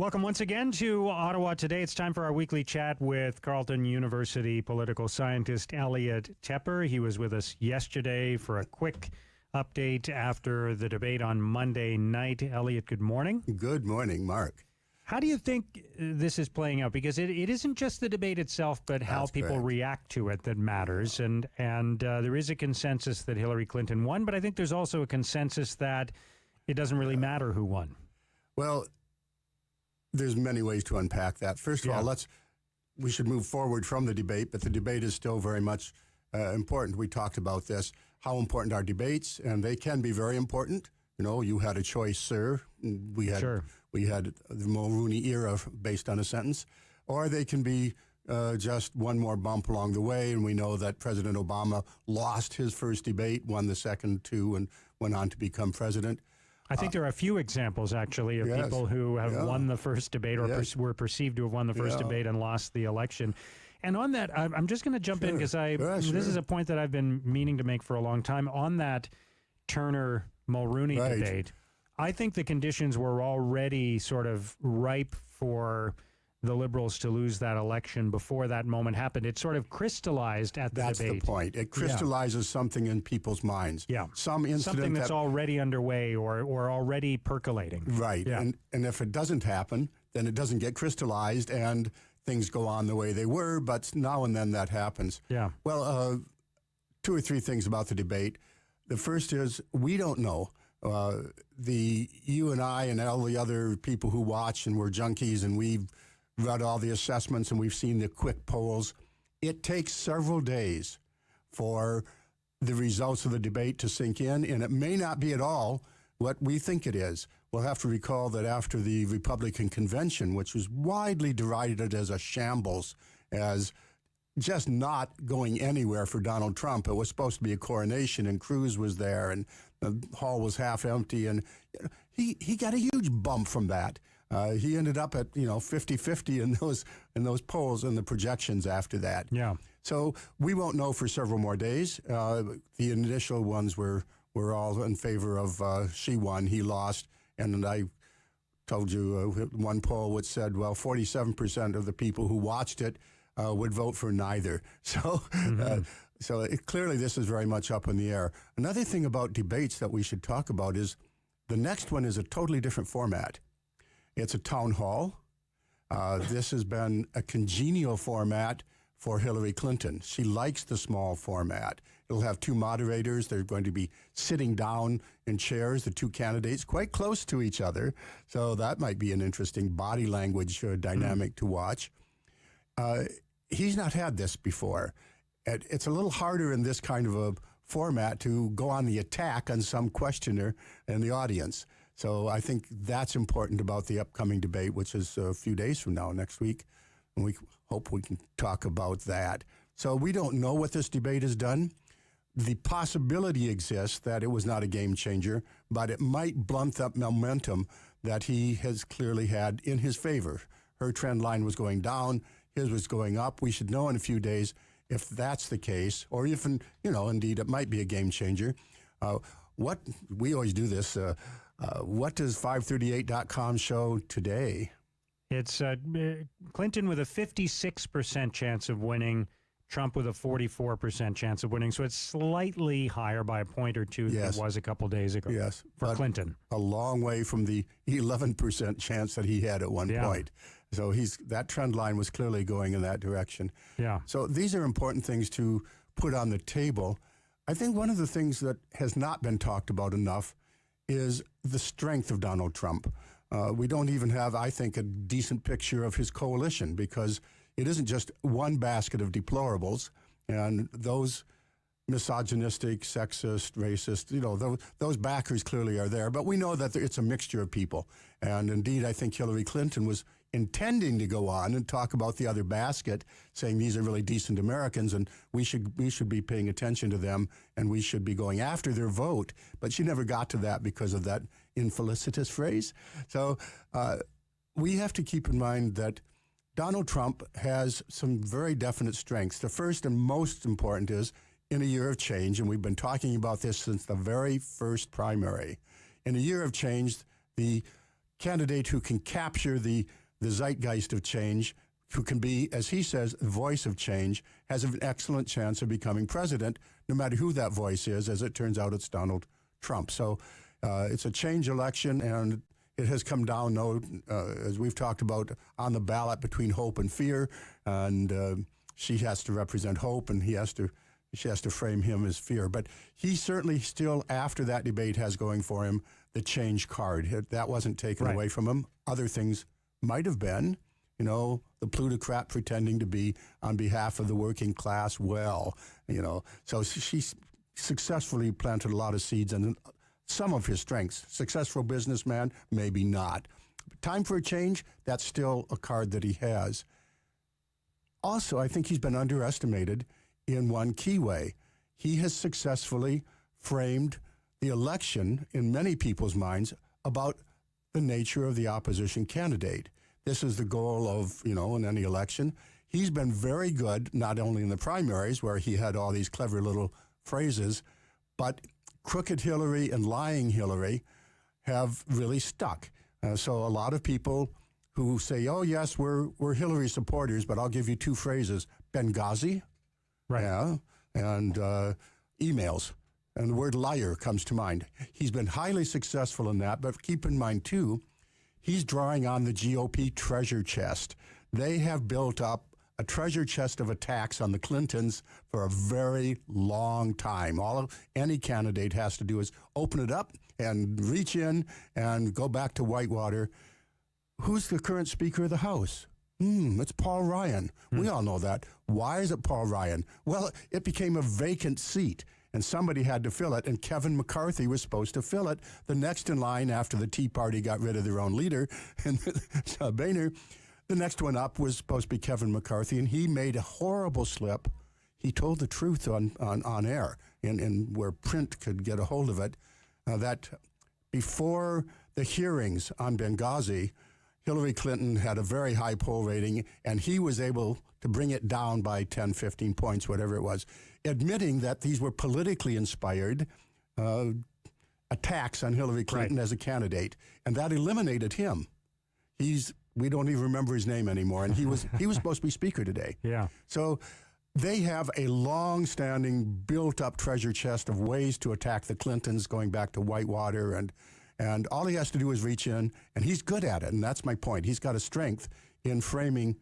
Welcome once again to Ottawa Today. It's time for our weekly chat with Carleton University political scientist Elliot Tepper. He was with us yesterday for a quick update after the debate on Monday night. Elliot, good morning. Good morning, Mark. How do you think this is playing out? Because it isn't just the debate itself, but how people react to it that matters. And there is a consensus that Hillary Clinton won, but I think there's also a consensus that it doesn't really matter who won. Well, there's many ways to unpack that. First of all, we should move forward from the debate, but the debate is still very much important. We talked about this, how important are debates, and they can be very important. You know, you had a choice, sir. We had the Mulroney era based on a sentence, or they can be just one more bump along the way. And we know that President Obama lost his first debate, won the second two, and went on to become president. I think there are a few examples, actually, of people who have won the first debate or were perceived to have won the first debate and lost the election. And on that, I'm just going to jump in because this is a point that I've been meaning to make for a long time. On that Turner-Mulroney debate, I think the conditions were already sort of ripe for the Liberals to lose that election before that moment happened. It sort of crystallized at the debate. That's the point. It crystallizes something in people's minds. Yeah. Some incident something that's already underway or already percolating. Right. Yeah. And if it doesn't happen, then it doesn't get crystallized and things go on the way they were, but now and then that happens. Yeah. Well, two or three things about the debate. The first is we don't know. You and I and all the other people who watch and we're junkies and we've read all the assessments and we've seen the quick polls. It takes several days for the results of the debate to sink in, and it may not be at all what we think it is. We'll have to recall that after the Republican convention, which was widely derided as a shambles, as just not going anywhere for Donald Trump. It was supposed to be a coronation, and Cruz was there, and the hall was half empty, and he got a huge bump from that. He ended up at 50-50 in those polls and the projections after that. Yeah. So we won't know for several more days. The initial ones were all in favor of she won, he lost, and I told you one poll which said, well, 47% of the people who watched it would vote for neither. So, clearly this is very much up in the air. Another thing about debates that we should talk about is the next one is a totally different format. It's a town hall. This has been a congenial format for Hillary Clinton. She likes the small format. It'll have two moderators. They're going to be sitting down in chairs, the two candidates, quite close to each other. So that might be an interesting body language dynamic to watch. He's not had this before. It's a little harder in this kind of a format to go on the attack on some questioner in the audience. So I think that's important about the upcoming debate, which is a few days from now, next week. And we hope we can talk about that. So we don't know what this debate has done. The possibility exists that it was not a game changer, but it might blunt that momentum that he has clearly had in his favor. Her trend line was going down. His was going up. We should know in a few days if that's the case, or if, indeed, it might be a game changer. We always do this. What does 538.com show today? It's Clinton with a 56% chance of winning, Trump with a 44% chance of winning. So it's slightly higher by a point or two than it was a couple days ago for Clinton. A long way from the 11% chance that he had at one point. So that trend line was clearly going in that direction. Yeah. So these are important things to put on the table. I think one of the things that has not been talked about enough is the strength of Donald Trump. We don't even have, I think, a decent picture of his coalition because it isn't just one basket of deplorables, and those misogynistic, sexist, racist, those backers clearly are there. But we know that it's a mixture of people. And indeed, I think Hillary Clinton was intending to go on and talk about the other basket, saying these are really decent Americans and we should be paying attention to them and we should be going after their vote. But she never got to that because of that infelicitous phrase. So we have to keep in mind that Donald Trump has some very definite strengths. The first and most important is in a year of change, and we've been talking about this since the very first primary. In a year of change, the candidate who can capture the zeitgeist of change, who can be, as he says, the voice of change, has an excellent chance of becoming president, no matter who that voice is. As it turns out, it's Donald Trump. So it's a change election, and it has come down, as we've talked about, on the ballot between hope and fear, and she has to represent hope, and she has to frame him as fear. But he certainly still, after that debate, has going for him the change card. That wasn't taken away from him. Other things might have been, the plutocrat pretending to be on behalf of the working class. So she successfully planted a lot of seeds and some of his strengths. Successful businessman, maybe not. Time for a change, that's still a card that he has. Also, I think he's been underestimated in one key way. He has successfully framed the election in many people's minds about the nature of the opposition candidate. This is the goal of, in any election. He's been very good, not only in the primaries, where he had all these clever little phrases, but crooked Hillary and lying Hillary have really stuck. So a lot of people who say, oh, yes, we're Hillary supporters, but I'll give you two phrases: Benghazi, and emails. And the word liar comes to mind. He's been highly successful in that, but keep in mind, too, he's drawing on the GOP treasure chest. They have built up a treasure chest of attacks on the Clintons for a very long time. All any candidate has to do is open it up and reach in and go back to Whitewater. Who's the current Speaker of the House? It's Paul Ryan. We all know that. Why is it Paul Ryan? Well, it became a vacant seat, and somebody had to fill it, and Kevin McCarthy was supposed to fill it. The next in line after the Tea Party got rid of their own leader, and Boehner, the next one up was supposed to be Kevin McCarthy, and he made a horrible slip. He told the truth on air, and where print could get a hold of it, that before the hearings on Benghazi, Hillary Clinton had a very high poll rating, and he was able to bring it down by 10, 15 points, whatever it was, admitting that these were politically inspired attacks on Hillary Clinton as a candidate, and that eliminated him. We don't even remember his name anymore, and he was supposed to be Speaker today. Yeah. So they have a long-standing, built-up treasure chest of ways to attack the Clintons, going back to Whitewater, and all he has to do is reach in, and he's good at it, and that's my point. He's got a strength in framing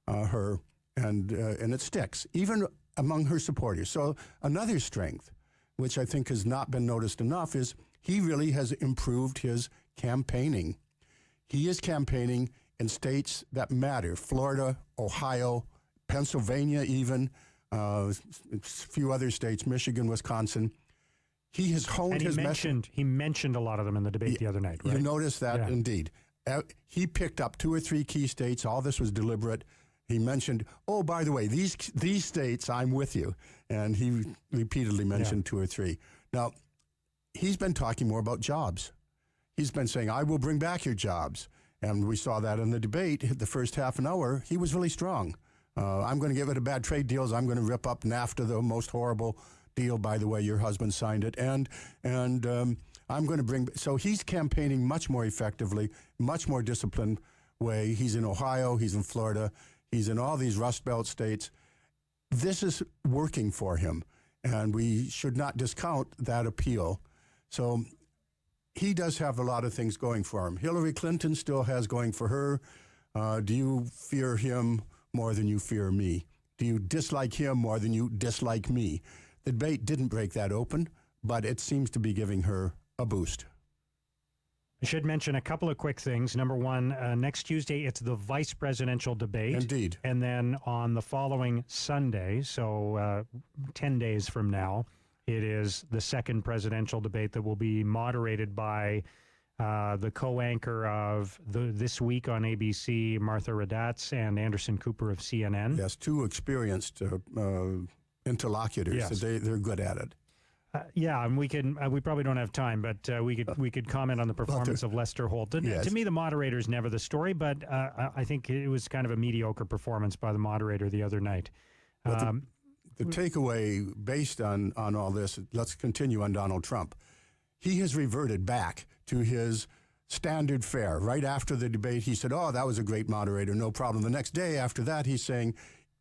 her, and it sticks, even among her supporters. So another strength, which I think has not been noticed enough, is he really has improved his campaigning. He is campaigning in states that matter: Florida, Ohio, Pennsylvania even, a few other states, Michigan, Wisconsin. He has honed his message. He mentioned a lot of them in the debate the other night, right? You noticed that, indeed. He picked up 2 or 3 key states. All this was deliberate. He mentioned, oh, by the way, these states, I'm with you. And he repeatedly mentioned 2 or 3. Now, he's been talking more about jobs. He's been saying, I will bring back your jobs. And we saw that in the debate. The first half an hour, he was really strong. I'm going to get rid of bad trade deals. I'm going to rip up NAFTA, the most horrible deal, by the way. Your husband signed it. And I'm going to bring... So he's campaigning much more effectively, much more disciplined way. He's in Ohio. He's in Florida. He's in all these Rust Belt states. This is working for him, and we should not discount that appeal. So he does have a lot of things going for him. Hillary Clinton still has going for her. Do you fear him more than you fear me? Do you dislike him more than you dislike me? The debate didn't break that open, but it seems to be giving her a boost. I should mention a couple of quick things. Number one, next Tuesday, it's the vice presidential debate. Indeed. And then on the following Sunday, so 10 days from now, it is the second presidential debate that will be moderated by the co-anchor of This Week on ABC, Martha Radatz, and Anderson Cooper of CNN. Yes, 2 experienced interlocutors. Yes. So they're good at it. And we can. We probably don't have time, but we could comment on the performance of Lester Holt. Yes. To me, the moderator is never the story, but I think it was kind of a mediocre performance by the moderator the other night. The takeaway based on all this, let's continue on Donald Trump. He has reverted back to his standard fare. Right after the debate, he said, "Oh, that was a great moderator, no problem." The next day after that, he's saying,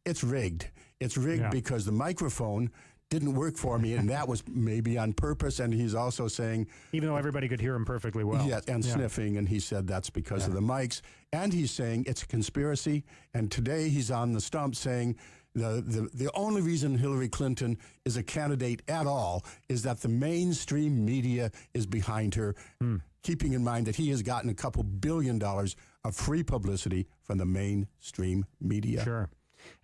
"It's rigged. It's rigged because the microphone didn't work for me, and that was maybe on purpose." And he's also saying, even though everybody could hear him perfectly well. Yes, and sniffing, and he said that's because of the mics. And he's saying it's a conspiracy. And today he's on the stump saying the only reason Hillary Clinton is a candidate at all is that the mainstream media is behind her, keeping in mind that he has gotten a couple $2 billion of free publicity from the mainstream media. Sure.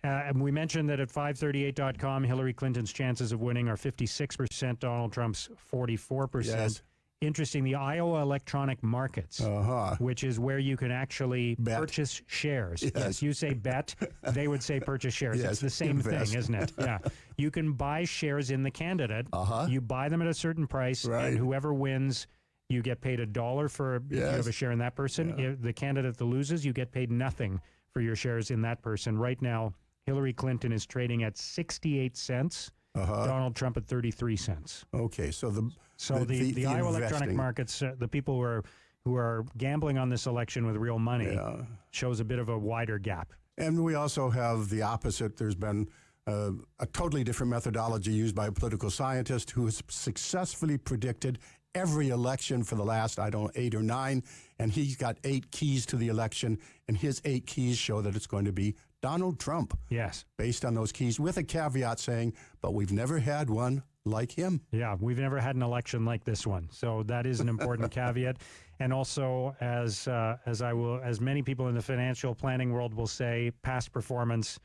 And we mentioned that at 538.com, Hillary Clinton's chances of winning are 56%, Donald Trump's 44%. Yes. Interesting, the Iowa electronic markets, which is where you can actually purchase shares. Yes, you say bet, they would say purchase shares. It's the same thing, isn't it? Yeah. You can buy shares in the candidate. You buy them at a certain price, and whoever wins, you get paid $1 for if you have a share in that person. If the candidate that loses, you get paid nothing for your shares in that person. Right now, Hillary Clinton is trading at 68 cents. Donald Trump at 33 cents. Okay, so the Iowa electronic markets, the people who are gambling on this election with real money, shows a bit of a wider gap. And we also have the opposite. There's been a totally different methodology used by a political scientist who has successfully predicted every election for the last, 8 or 9, and he's got 8 keys to the election, and his 8 keys show that it's going to be Donald Trump. Yes. Based on those keys, with a caveat saying, but we've never had one like him. Yeah, we've never had an election like this one. So that is an important caveat. And also, as many people in the financial planning world will say, past performance,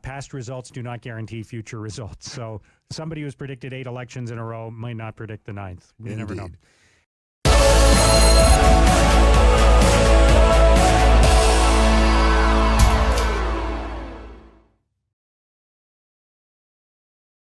past results do not guarantee future results. So somebody who's predicted 8 elections in a row might not predict the 9th. You never know.